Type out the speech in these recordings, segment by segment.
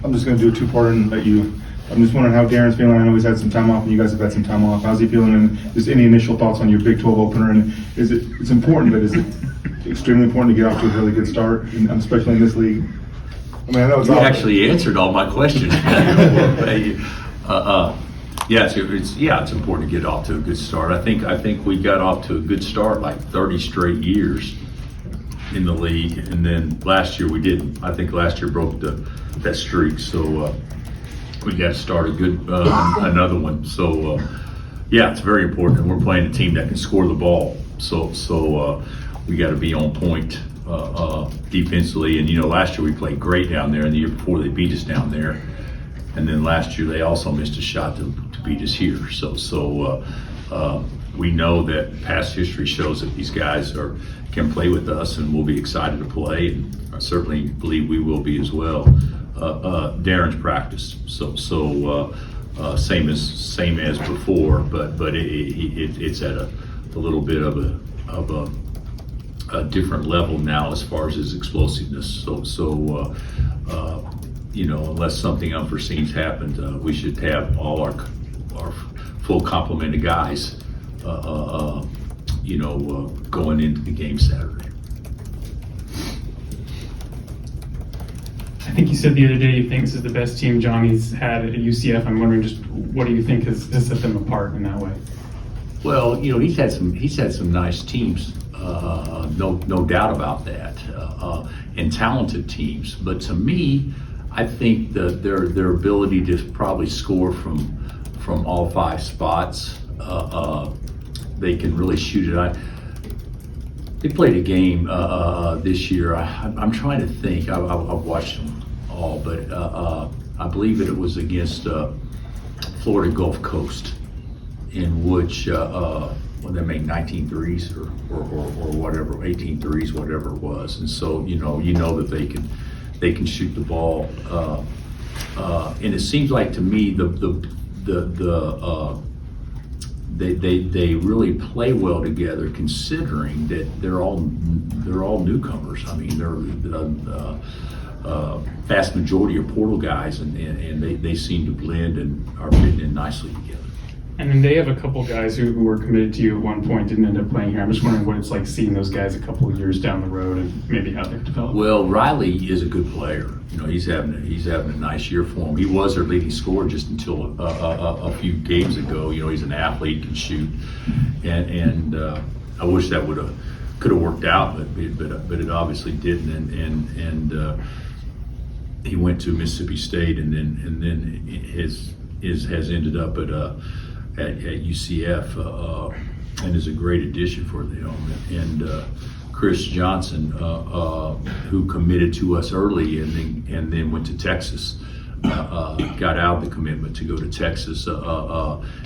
I'm just going to do a two-parter and let you. I'm just wondering how Darryn's feeling. I know he's had some time off, and you guys have had some time off. How's he feeling? And just any initial thoughts on your Big 12 opener? And it's important, but is it extremely important to get off to a really good start, especially in this league? I mean, I know it's you actually answered all my questions. It's important to get off to a good start. I think we got off to a good start like 30 straight years in the league, and then last year we didn't. I think last year broke that streak. So. We got to start a good another one. So it's very important. And we're playing a team that can score the ball. So we got to be on point defensively. And last year we played great down there, and the year before they beat us down there. And then last year they also missed a shot to beat us here. So we know that past history shows that these guys can play with us, and we'll be excited to play. And I certainly believe we will be as well. Darryn's practice, so same as before, but it's at a little bit of a different level now as far as his explosiveness. So unless something unforeseen's happened, we should have all our full complement of guys, going into the game Saturday. I think you said the other day you think this is the best team Johnny's had at UCF. I'm wondering just what do you think has set them apart in that way? Well, he's had some nice teams, no doubt about that, and talented teams. But to me, I think their ability to probably score from all five spots, they can really shoot it. They played a game this year. I'm trying to think. I've watched them all, but I believe that it was against Florida Gulf Coast, in which when they made 19 threes or whatever, 18 threes, whatever it was. And so you know that they can shoot the ball, and it seems like to me they really play well together, considering that they're all newcomers. I mean, they're vast majority are portal guys, and they seem to blend and are fitting in nicely together. And then they have a couple guys who were committed to you at one point, didn't end up playing here. I'm just wondering what it's like seeing those guys a couple of years down the road and maybe how they've developed. Well, Riley is a good player. He's having a nice year for him. He was their leading scorer just until a few games ago. He's an athlete, can shoot, and I wish that could have worked out, but it obviously didn't. And he went to Mississippi State, and then has ended up at UCF, and is a great addition for them. And Chris Johnson, who committed to us early and then went to Texas, got out of the commitment to go to Texas,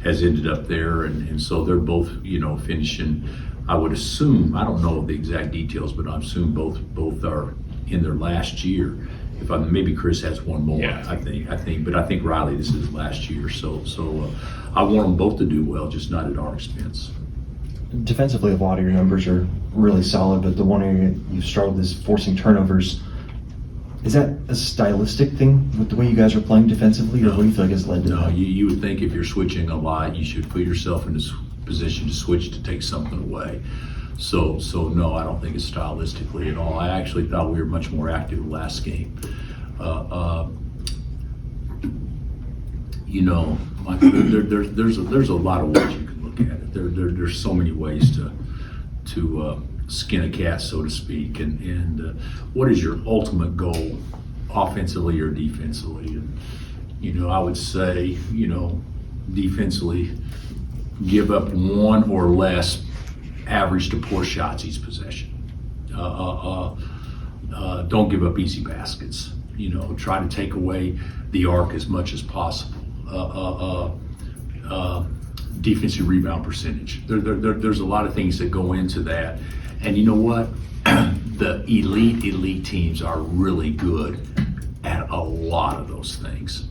has ended up there, and so they're both finishing. I would assume, I don't know the exact details, but I assume both are in their last year. Maybe Chris has one more. Yeah. I think Riley, this is his last year. So I want them both to do well, just not at our expense. Defensively, a lot of your numbers are really solid, but the one area you've struggled is forcing turnovers. Is that a stylistic thing with the way you guys are playing defensively, or what do you feel like has led to that? No, you would think if you're switching a lot, you should put yourself in this position to switch to take something away. So no, I don't think it's stylistically at all. I actually thought we were much more active last game. Michael, there's a lot of ways you can look at it. There's so many ways to skin a cat, so to speak. And what is your ultimate goal, offensively or defensively? And I would say defensively, give up one or less average to poor shots each possession. Don't give up easy baskets. Try to take away the arc as much as possible. Defensive rebound percentage. There's a lot of things that go into that. And you know what? The elite teams are really good at a lot of those things.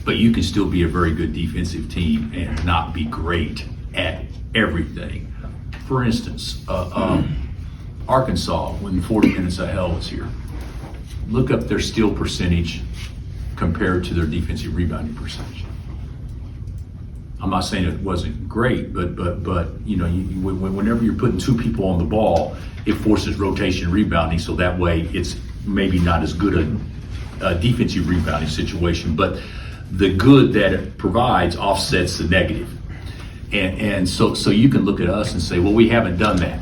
But you can still be a very good defensive team and not be great at everything. For instance, Arkansas, when 40 Minutes of Hell was here, look up their steal percentage compared to their defensive rebounding percentage. I'm not saying it wasn't great, but whenever you're putting two people on the ball, it forces rotation rebounding, so that way it's maybe not as good a defensive rebounding situation, but the good that it provides offsets the negative. And so you can look at us and say, well, we haven't done that.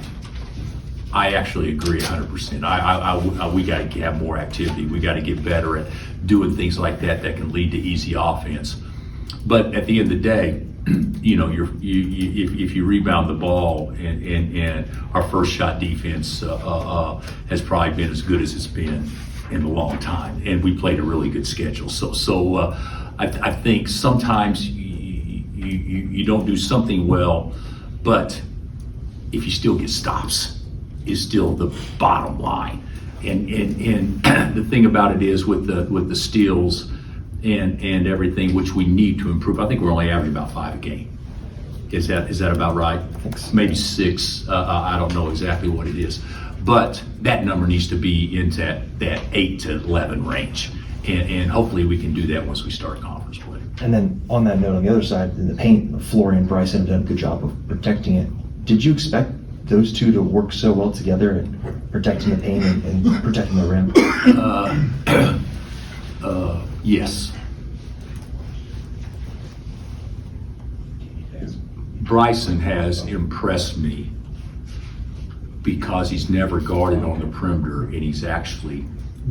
I actually agree 100%. We got to have more activity. We got to get better at doing things like that can lead to easy offense. But at the end of the day, if you rebound the ball, and our first shot defense has probably been as good as it's been in a long time, and we played a really good schedule. So I think sometimes you don't do something well, but if you still get stops, is still the bottom line. And the thing about it is with the steals and everything, which we need to improve. I think we're only averaging about 5 a game. Is that about right? Maybe 6. I don't know exactly what it is, but that number needs to be into that 8 to 11 range, and hopefully we can do that once we start conference play. And then on that note, on the other side, in the paint, Flory and Bryson have done a good job of protecting it. Did you expect those two to work so well together and protecting the paint and protecting the rim? Yes. Bryson has impressed me because he's never guarded on the perimeter, and he's actually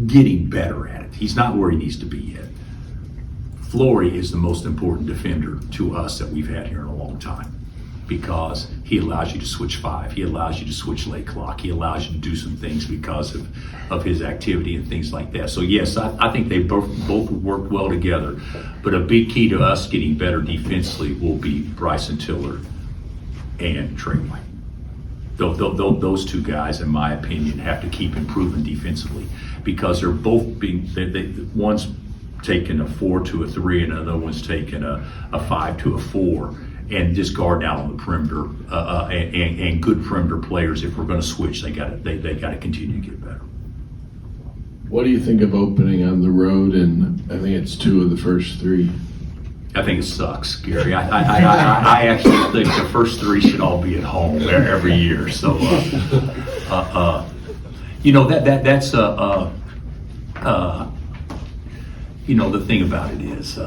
getting better at it. He's not where he needs to be yet. Flory is the most important defender to us that we've had here in a long time, because he allows you to switch 5. He allows you to switch late clock. He allows you to do some things because of his activity and things like that. So yes, I think they both work well together. But a big key to us getting better defensively will be Bryson Tiller and Trey White. Those two guys, in my opinion, have to keep improving defensively, because they're both one's taking a 4 to a 3 and another one's taking a 5 to a 4. And just guard out on the perimeter, and good perimeter players. If we're going to switch, they got to continue to get better. What do you think of opening on the road? And I think it's 2 of the first 3. I think it sucks, Gary. I actually think the first 3 should all be at home every year. So, that's the thing about it is,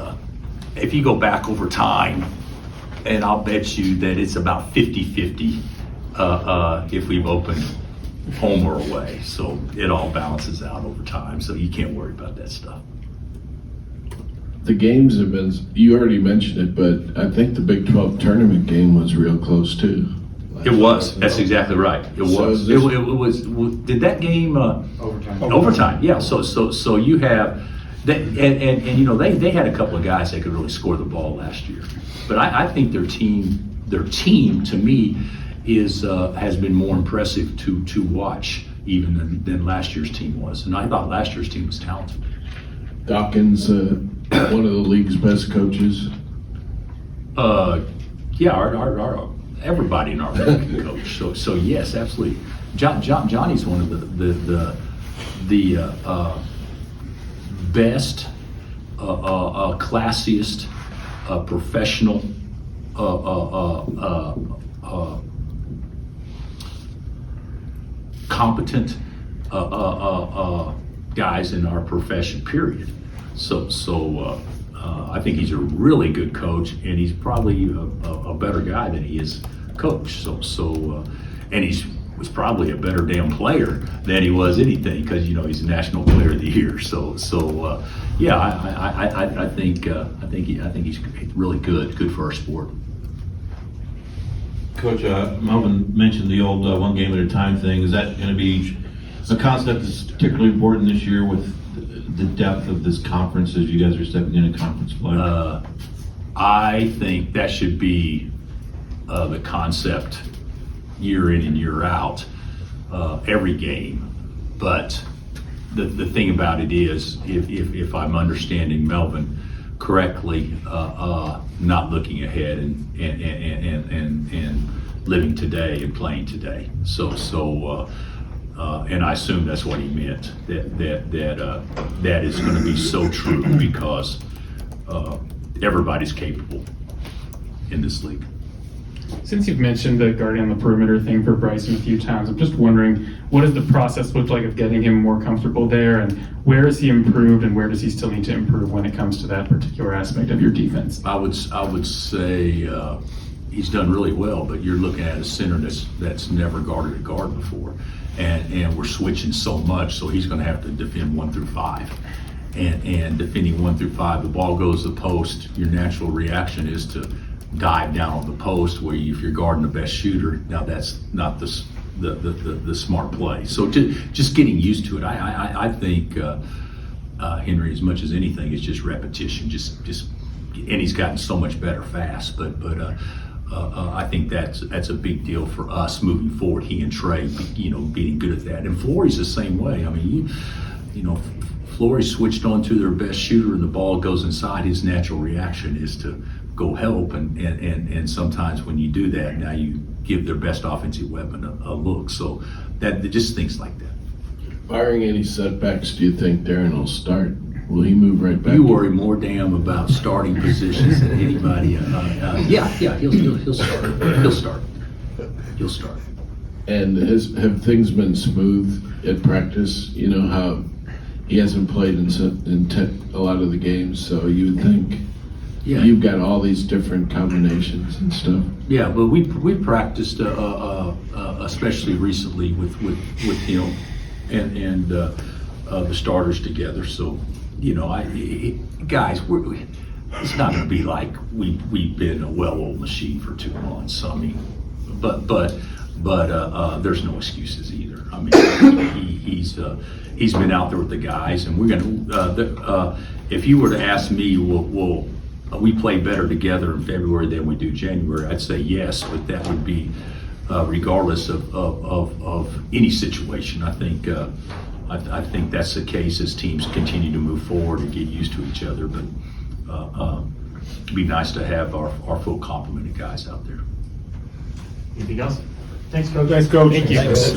if you go back over time. And I'll bet you that it's about 50-50 if we've opened home or away. So it all balances out over time. So you can't worry about that stuff. The games have been, you already mentioned it, but I think the Big 12 tournament game was real close too. It was. That's exactly right. It was. It was. Did that game Overtime. Overtime. Yeah. So you have that, and they had a couple of guys that could really score the ball last year. But I think their team to me has been more impressive to watch even than last year's team was. And I thought last year's team was talented. Dawkins, one of the league's best coaches. Yeah, our everybody in our league can coach. So yes, absolutely. Johnny's one of the best, classiest, professional, competent guys in our profession, period. So I think he's a really good coach, and he's probably a better guy than he is coach. And he was probably a better damn player than he was anything, because he's a National Player of the Year. Yeah, I think he's really good for our sport. Coach, Melvin mentioned the old one game at a time thing. Is that going to be a concept that's particularly important this year with the depth of this conference as you guys are stepping into conference play? I think that should be the concept year in and year out, every game. But the thing about it is, if I'm understanding Melvin correctly, not looking ahead and living today and playing today. So And I assume that's what he meant, that is going to be so true because everybody's capable in this league. Since you've mentioned the guarding on the perimeter thing for Bryson a few times, I'm just wondering, what does the process look like of getting him more comfortable there, and where has he improved, and where does he still need to improve when it comes to that particular aspect of your defense? I would say he's done really well, but you're looking at a center that's never guarded a guard before, and we're switching so much, so he's going to have to defend 1 through 5. And defending 1 through 5, the ball goes to the post. Your natural reaction is to dive down on the post. Where if you're guarding the best shooter, now that's not the smart play. So just getting used to it. I think Henry, as much as anything, is just repetition. Just and he's gotten so much better fast. But I think that's a big deal for us moving forward. He and Trey, getting good at that. And Flory's the same way. I mean, Flory switched on to their best shooter, and the ball goes inside. His natural reaction is to go help, and sometimes when you do that, now you give their best offensive weapon a look. So that just things like that. Barring any setbacks, do you think Darryn will start? Will he move right back? You worry more damn about starting positions than anybody. Yeah, he'll start. He'll start. And have things been smooth at practice? You know how he hasn't played in a lot of the games, so you would think you've got all these different combinations and stuff. Yeah, but we practiced, especially recently with him and the starters together. So guys, it's not going to be like we've been a well-oiled machine for 2 months. I mean, but there's no excuses either. I mean, he's been out there with the guys, and we're going to. If you were to ask me, will we play better together in February than we do January? I'd say yes, but that would be regardless of any situation. I think that's the case as teams continue to move forward and get used to each other. But it'd be nice to have our full complement of guys out there. Anything else? Thanks, Coach. Thanks, Coach. Thank you. Thanks.